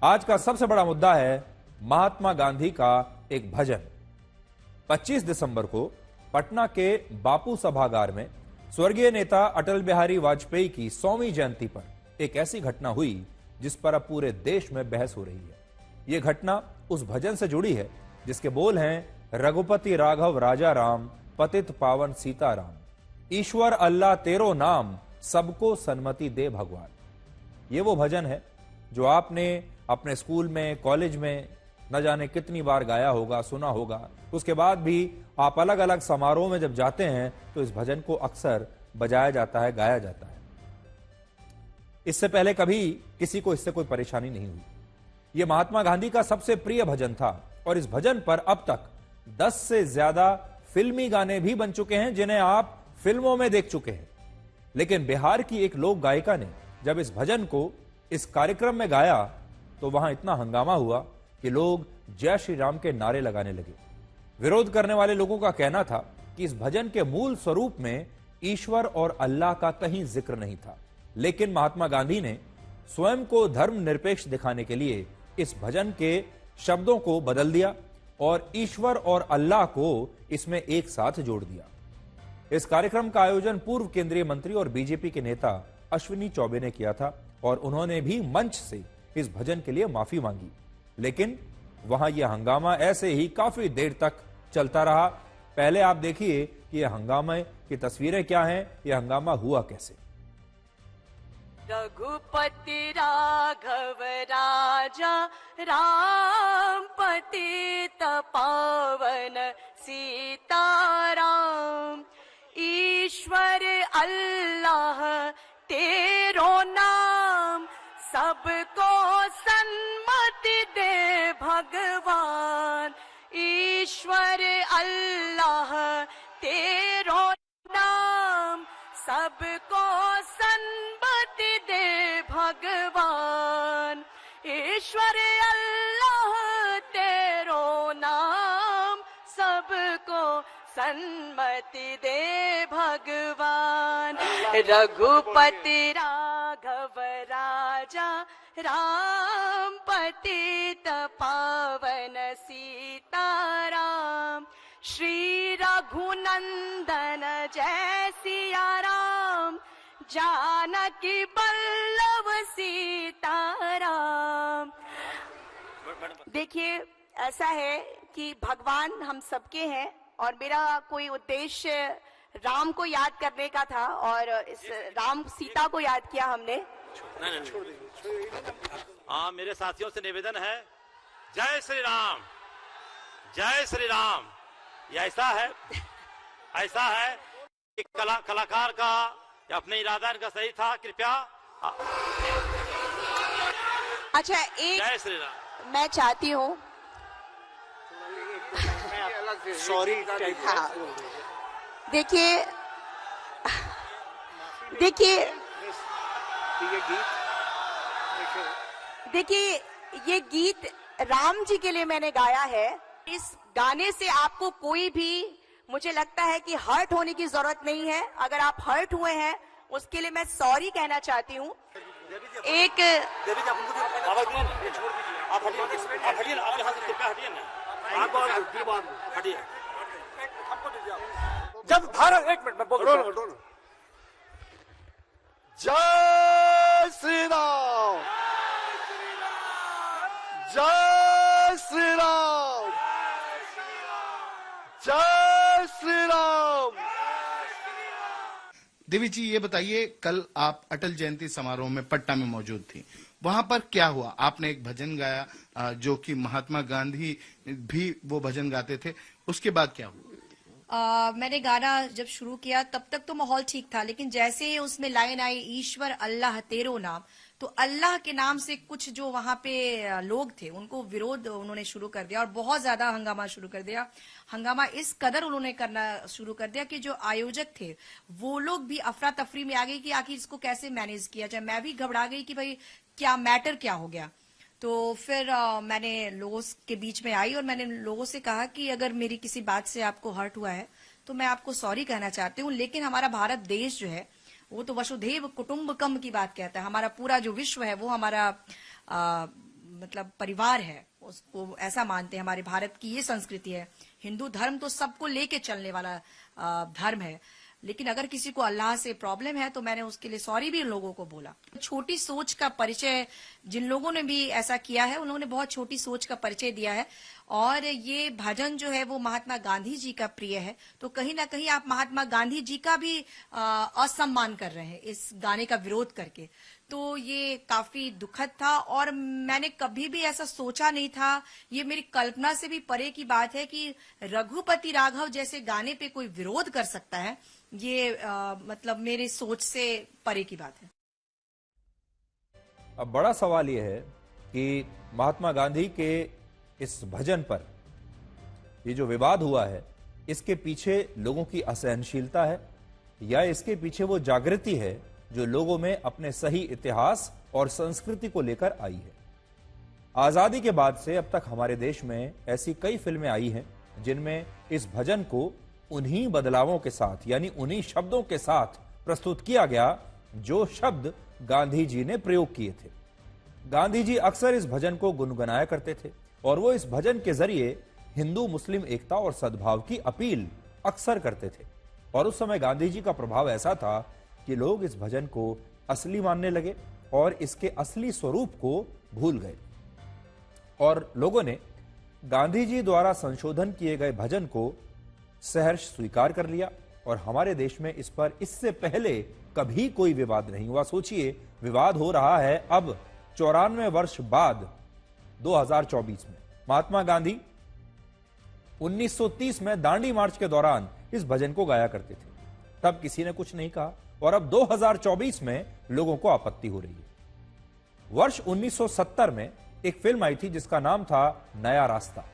आज का सबसे बड़ा मुद्दा है महात्मा गांधी का एक भजन। 25 दिसंबर को पटना के बापू सभागार में स्वर्गीय नेता अटल बिहारी वाजपेयी की 100वीं जयंती पर एक ऐसी घटना हुई जिस पर अब पूरे देश में बहस हो रही है। यह घटना उस भजन से जुड़ी है जिसके बोल हैं, रघुपति राघव राजा राम, पतित पावन सीताराम, ईश्वर अल्लाह तेरो नाम, सबको सन्मति दे भगवान। ये वो भजन है जो आपने अपने स्कूल में, कॉलेज में न जाने कितनी बार गाया होगा, सुना होगा। उसके बाद भी आप अलग अलग समारोह में जब जाते हैं तो इस भजन को अक्सर बजाया जाता है, गाया जाता है। इससे पहले कभी किसी को इससे कोई परेशानी नहीं हुई। यह महात्मा गांधी का सबसे प्रिय भजन था और इस भजन पर अब तक 10 से ज्यादा फिल्मी गाने भी बन चुके हैं जिन्हें आप फिल्मों में देख चुके हैं। लेकिन बिहार की एक लोक गायिका ने जब इस भजन को इस कार्यक्रम में गाया तो वहां इतना हंगामा हुआ कि लोग जय श्री राम के नारे लगाने लगे। विरोध करने वाले लोगों का कहना था कि इस भजन के मूल स्वरूप में ईश्वर और अल्लाह का कहीं जिक्र नहीं था। लेकिन महात्मा गांधी ने स्वयं को धर्मनिरपेक्ष दिखाने के लिए इस भजन के शब्दों को बदल दिया और ईश्वर और अल्लाह को इसमें एक साथ जोड़ दिया। इस कार्यक्रम का आयोजन पूर्व केंद्रीय मंत्री और बीजेपी के नेता अश्विनी चौबे ने किया था और उन्होंने भी मंच से इस भजन के लिए माफी मांगी। लेकिन वहां यह हंगामा ऐसे ही काफी देर तक चलता रहा। पहले आप देखिए कि यह हंगामे की तस्वीरें क्या हैं, यह हंगामा हुआ कैसे। रघुपति राघव राजा राम, पतित पावन सीताराम, ईश्वर अल्लाह तेरो नाम, सबको सन्मति दे भगवान, ईश्वर अल्लाह तेरो नाम, सबको सन्मति दे भगवान, ईश्वर अल्लाह तेरो नाम, सबको सन्मति दे भगवान। रघुपति राघव राजा राम, पतित पावन सीताराम, श्री रघुनंदन जय सिया राम, जानकी बल्लभ सीताराम। देखिए, ऐसा है कि भगवान हम सबके हैं और मेरा कोई उद्देश्य राम को याद करने का था और इस राम सीता को याद किया हमने। हाँ, मेरे साथियों से निवेदन है, जय श्री राम, जय श्री राम। ये ऐसा है कि कलाकार का अपने इरादा इनका सही था। कृपया अच्छा, एक जय श्री राम मैं चाहती हूँ, सॉरी। हाँ, देखिए ये गीत राम जी के लिए मैंने गाया है। इस गाने से आपको कोई भी, मुझे लगता है कि हर्ट होने की जरूरत नहीं है। अगर आप हर्ट हुए हैं उसके लिए मैं सॉरी कहना चाहती हूँ। एक जब भारत, एक मिनट में बोल रहा हूं, जय श्री राम, जय श्री राम, जय श्री राम। देवी जी, ये बताइए, कल आप अटल जयंती समारोह में पटना में मौजूद थी, वहां पर क्या हुआ? आपने एक भजन गाया जो कि महात्मा गांधी भी वो भजन गाते थे, उसके बाद क्या हुआ? मैंने गाना जब शुरू किया तब तक तो माहौल ठीक था, लेकिन जैसे ही उसमें लाइन आई, ईश्वर अल्लाह तेरो नाम, तो अल्लाह के नाम से कुछ जो वहां पे लोग थे उनको विरोध उन्होंने शुरू कर दिया और बहुत ज्यादा हंगामा शुरू कर दिया। हंगामा इस कदर उन्होंने करना शुरू कर दिया कि जो आयोजक थे वो लोग भी अफरा तफरी में आ गई कि आखिर इसको कैसे मैनेज किया जाए। मैं भी घबरा गई कि भाई क्या मैटर क्या हो गया। तो फिर मैंने लोगों के बीच में आई और मैंने लोगों से कहा कि अगर मेरी किसी बात से आपको हर्ट हुआ है तो मैं आपको सॉरी कहना चाहती हूँ, लेकिन हमारा भारत देश जो है वो तो वसुधैव कुटुंबकम की बात कहता है। हमारा पूरा जो विश्व है वो हमारा मतलब परिवार है, उसको ऐसा मानते हैं। हमारे भारत की ये संस्कृति है। हिंदू धर्म तो सबको लेके चलने वाला धर्म है, लेकिन अगर किसी को अल्लाह से प्रॉब्लम है तो मैंने उसके लिए सॉरी भी उन लोगों को बोला। छोटी सोच का परिचय जिन लोगों ने भी ऐसा किया है, उन्होंने बहुत छोटी सोच का परिचय दिया है। और ये भजन जो है वो महात्मा गांधी जी का प्रिय है, तो कहीं ना कहीं आप महात्मा गांधी जी का भी असम्मान कर रहे हैं इस गाने का विरोध करके। तो ये काफी दुखद था और मैंने कभी भी ऐसा सोचा नहीं था। ये मेरी कल्पना से भी परे की बात है कि रघुपति राघव जैसे गाने पे कोई विरोध कर सकता है। ये मतलब मेरे सोच से परे की बात है। अब बड़ा सवाल यह है कि महात्मा गांधी के इस भजन पर ये जो विवाद हुआ है, इसके पीछे लोगों की असहनशीलता है या इसके पीछे वो जागृति है जो लोगों में अपने सही इतिहास और संस्कृति को लेकर आई है। आजादी के बाद से अब तक हमारे देश में ऐसी कई फिल्में आई हैं जिनमें इस भजन को उन्हीं बदलावों के साथ यानी उन्हीं शब्दों के साथ प्रस्तुत किया गया जो शब्द गांधी जी ने प्रयोग किए थे। गांधी जी अक्सर इस भजन को गुनगुनाया करते थे और वो इस भजन के जरिए हिंदू मुस्लिम एकता और सद्भाव की अपील अक्सर करते थे। और उस समय गांधी जी का प्रभाव ऐसा था कि लोग इस भजन को असली मानने लगे और इसके असली स्वरूप को भूल गए और लोगों ने गांधी जी द्वारा संशोधन किए गए भजन को सहर्ष स्वीकार कर लिया। और हमारे देश में इस पर इससे पहले कभी कोई विवाद नहीं हुआ। सोचिए, विवाद हो रहा है अब 94 वर्ष बाद 2024 में। महात्मा गांधी 1930 में दांडी मार्च के दौरान इस भजन को गाया करते थे, तब किसी ने कुछ नहीं कहा और अब 2024 में लोगों को आपत्ति हो रही है। वर्ष 1970 में एक फिल्म आई थी जिसका नाम था नया रास्ता।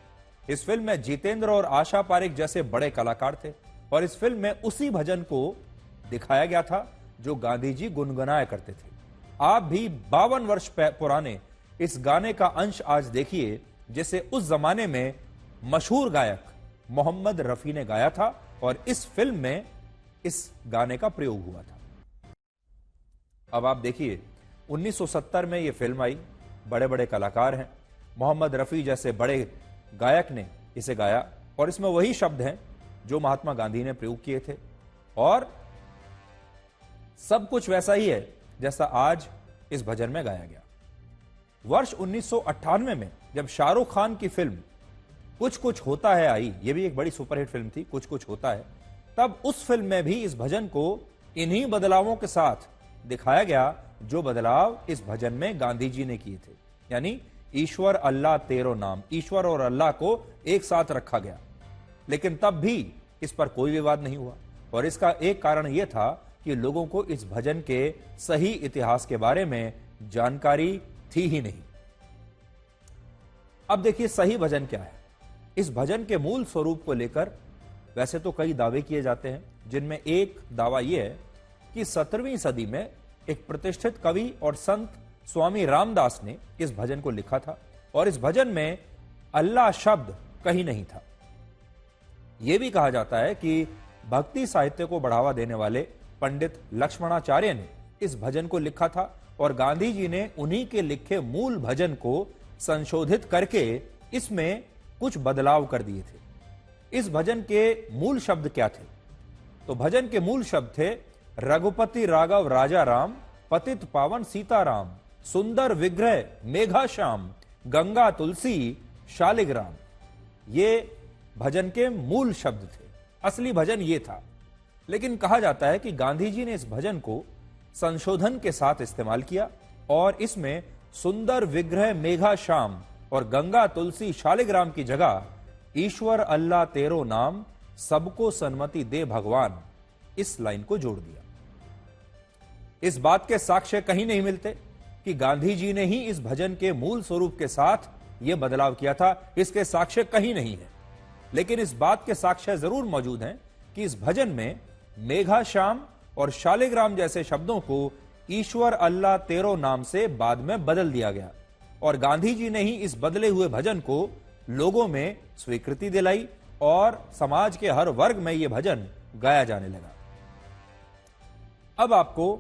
इस फिल्म में जितेंद्र और आशा पारेख जैसे बड़े कलाकार थे और इस फिल्म में उसी भजन को दिखाया गया था जो गांधी जी गुनगुनाया करते थे। आप भी 52 वर्ष पुराने इस गाने का अंश आज देखिए जिसे उस जमाने में मशहूर गायक मोहम्मद रफी ने गाया था और इस फिल्म में इस गाने का प्रयोग हुआ था। अब आप देखिए, 1970 में यह फिल्म आई, बड़े बड़े कलाकार हैं, मोहम्मद रफी जैसे बड़े गायक ने इसे गाया और इसमें वही शब्द हैं जो महात्मा गांधी ने प्रयोग किए थे और सब कुछ वैसा ही है जैसा आज इस भजन में गाया गया। वर्ष 1998 में जब शाहरुख खान की फिल्म कुछ कुछ होता है आई, यह भी एक बड़ी सुपरहिट फिल्म थी, कुछ कुछ होता है, तब उस फिल्म में भी इस भजन को इन्हीं बदलावों के साथ दिखाया गया जो बदलाव इस भजन में गांधी जी ने किए थे। यानी ईश्वर अल्लाह तेरो नाम, ईश्वर और अल्लाह को एक साथ रखा गया। लेकिन तब भी इस पर कोई विवाद नहीं हुआ और इसका एक कारण यह था कि लोगों को इस भजन के सही इतिहास के बारे में जानकारी थी ही नहीं। अब देखिए, सही भजन क्या है। इस भजन के मूल स्वरूप को लेकर वैसे तो कई दावे किए जाते हैं, जिनमें एक दावा यह है कि 17वीं सदी में एक प्रतिष्ठित कवि और संत स्वामी रामदास ने इस भजन को लिखा था और इस भजन में अल्लाह शब्द कहीं नहीं था। यह भी कहा जाता है कि भक्ति साहित्य को बढ़ावा देने वाले पंडित लक्ष्मणाचार्य ने इस भजन को लिखा था और गांधी जी ने उन्हीं के लिखे मूल भजन को संशोधित करके इसमें कुछ बदलाव कर दिए थे। इस भजन के मूल शब्द क्या थे? तो भजन के मूल शब्द थे रघुपति राघव राजा राम, पतित पावन सीताराम, सुंदर विग्रह मेघा श्याम, गंगा तुलसी शालिग्राम। ये भजन के मूल शब्द थे, असली भजन ये था। लेकिन कहा जाता है कि गांधी जी ने इस भजन को संशोधन के साथ इस्तेमाल किया और इसमें सुंदर विग्रह मेघा श्याम और गंगा तुलसी शालिग्राम की जगह ईश्वर अल्लाह तेरो नाम, सबको सन्मति दे भगवान, इस लाइन को जोड़ दिया। इस बात के साक्ष्य कहीं नहीं मिलते कि गांधी जी ने ही इस भजन के मूल स्वरूप के साथ यह बदलाव किया था, इसके साक्ष्य कहीं नहीं है। लेकिन इस बात के साक्ष्य जरूर मौजूद हैं कि इस भजन में मेघा श्याम और शालिग्राम जैसे शब्दों को ईश्वर अल्लाह तेरो नाम से बाद में बदल दिया गया और गांधी जी ने ही इस बदले हुए भजन को लोगों में स्वीकृति दिलाई और समाज के हर वर्ग में यह भजन गाया जाने लगा। अब आपको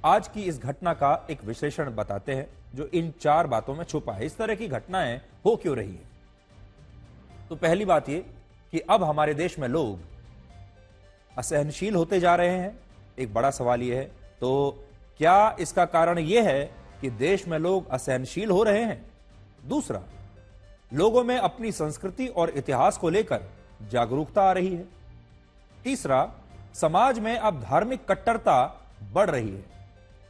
आज की इस घटना का एक विश्लेषण बताते हैं जो इन 4 बातों में छुपा है। इस तरह की घटनाएं हो क्यों रही है? तो पहली बात यह कि अब हमारे देश में लोग असहनशील होते जा रहे हैं। एक बड़ा सवाल यह है, तो क्या इसका कारण यह है कि देश में लोग असहनशील हो रहे हैं? दूसरा, लोगों में अपनी संस्कृति और इतिहास को लेकर जागरूकता आ रही है। तीसरा, समाज में अब धार्मिक कट्टरता बढ़ रही है।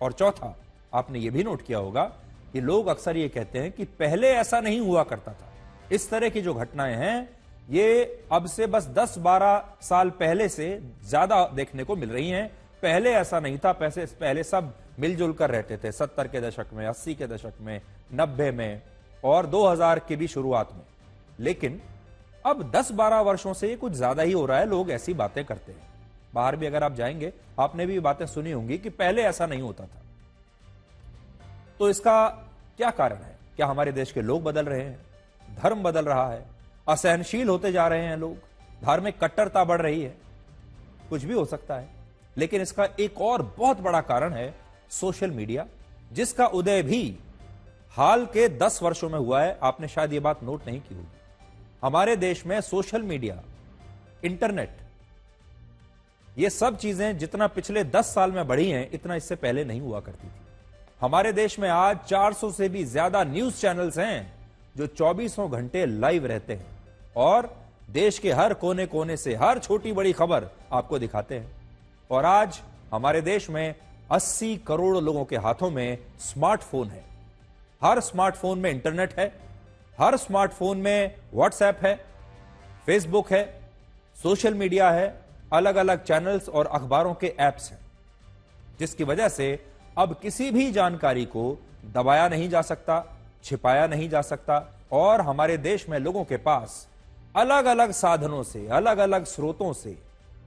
और चौथा, आपने यह भी नोट किया होगा कि लोग अक्सर यह कहते हैं कि पहले ऐसा नहीं हुआ करता था। इस तरह की जो घटनाएं हैं ये अब से बस 10-12 साल पहले से ज्यादा देखने को मिल रही हैं। पहले ऐसा नहीं था, पहले सब मिलजुल कर रहते थे। 70 के दशक में, 80 के दशक में, 90 में और 2000 की भी शुरुआत में। लेकिन अब 10-12 वर्षों से ये कुछ ज्यादा ही हो रहा है। लोग ऐसी बातें करते हैं। बाहर भी अगर आप जाएंगे आपने भी बातें सुनी होंगी कि पहले ऐसा नहीं होता था। तो इसका क्या कारण है? क्या हमारे देश के लोग बदल रहे हैं? धर्म बदल रहा है? असहनशील होते जा रहे हैं लोग? धार्मिक कट्टरता बढ़ रही है? कुछ भी हो सकता है। लेकिन इसका एक और बहुत बड़ा कारण है सोशल मीडिया, जिसका उदय भी हाल के 10 वर्षों में हुआ है। आपने शायद यह बात नोट नहीं की होगी। हमारे देश में सोशल मीडिया, इंटरनेट, ये सब चीजें जितना पिछले 10 साल में बढ़ी हैं, इतना इससे पहले नहीं हुआ करती थी। हमारे देश में आज 400 से भी ज्यादा न्यूज चैनल्स हैं जो 24 घंटे लाइव रहते हैं और देश के हर कोने कोने से हर छोटी बड़ी खबर आपको दिखाते हैं। और आज हमारे देश में 80 करोड़ लोगों के हाथों में स्मार्टफोन है। हर स्मार्टफोन में इंटरनेट है, हर स्मार्टफोन में व्हाट्सएप है, फेसबुक है, सोशल मीडिया है, अलग अलग चैनल्स और अखबारों के ऐप्स हैं, जिसकी वजह से अब किसी भी जानकारी को दबाया नहीं जा सकता, छिपाया नहीं जा सकता। और हमारे देश में लोगों के पास अलग अलग साधनों से, अलग अलग स्रोतों से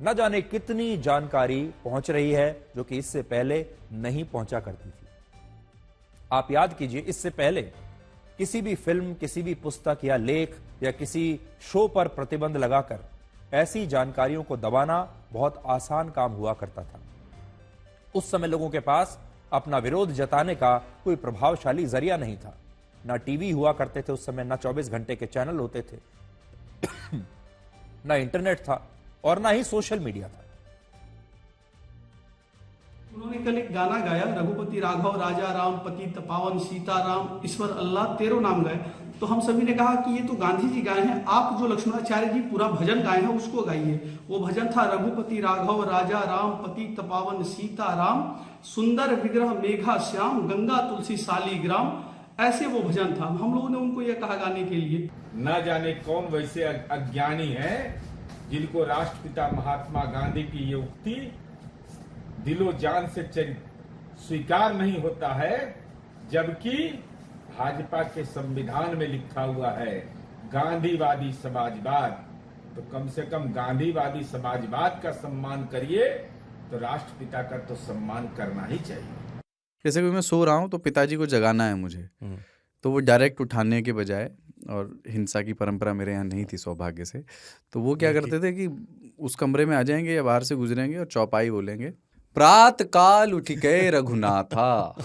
न जाने कितनी जानकारी पहुंच रही है जो कि इससे पहले नहीं पहुंचा करती थी। आप याद कीजिए, इससे पहले किसी भी फिल्म, किसी भी पुस्तक या लेख या किसी शो पर प्रतिबंध लगाकर ऐसी जानकारियों को दबाना बहुत आसान काम हुआ करता था। उस समय लोगों के पास अपना विरोध जताने का कोई प्रभावशाली जरिया नहीं था। ना टीवी हुआ करते थे उस समय, ना 24 घंटे के चैनल होते थे, ना इंटरनेट था और ना ही सोशल मीडिया था। उन्होंने कल एक गाना गाया, रघुपति राघव राजा राम पतित पावन सीता राम ईश्वर अल्लाह तेरो नाम गाए। तो हम सभी ने कहा कि ये तो गांधी जी गाए हैं, आप जो लक्ष्मणाचार्य जी पूरा भजन गाए हैं उसको गाइए। वो भजन था, रघुपति राघव राजा राम पतित पावन सीता राम सुंदर विग्रह मेघा श्याम गंगा तुलसी शालीग्राम। ऐसे वो भजन था। हम लोगों ने उनको ये कहा गाने के लिए। न जाने कौन वैसे अज्ञानी है जिनको राष्ट्रपिता महात्मा गांधी की ये उक्ति दिलो जान से स्वीकार नहीं होता है, जबकि भाजपा के संविधान में लिखा हुआ है गांधीवादी समाजवाद। तो कम से कम गांधीवादी समाजवाद का सम्मान करिए, तो राष्ट्रपिता का तो सम्मान करना ही चाहिए। जैसे कि मैं सो रहा हूँ तो पिताजी को जगाना है मुझे, तो वो डायरेक्ट उठाने के बजाय, और हिंसा की परंपरा मेरे यहाँ नहीं थी सौभाग्य से, तो वो क्या करते थे कि उस कमरे में आ जाएंगे या बाहर से गुजरेंगे और चौपाई बोलेंगे, प्रात काल उठ गए रघुनाथा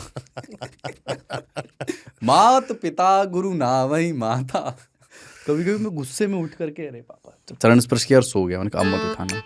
मात पिता गुरु नावई माता। कभी कभी मैं गुस्से में उठ करके, अरे पापा, चरण स्पर्श किया और सो गया। मैंने कहा अब मत उठाना।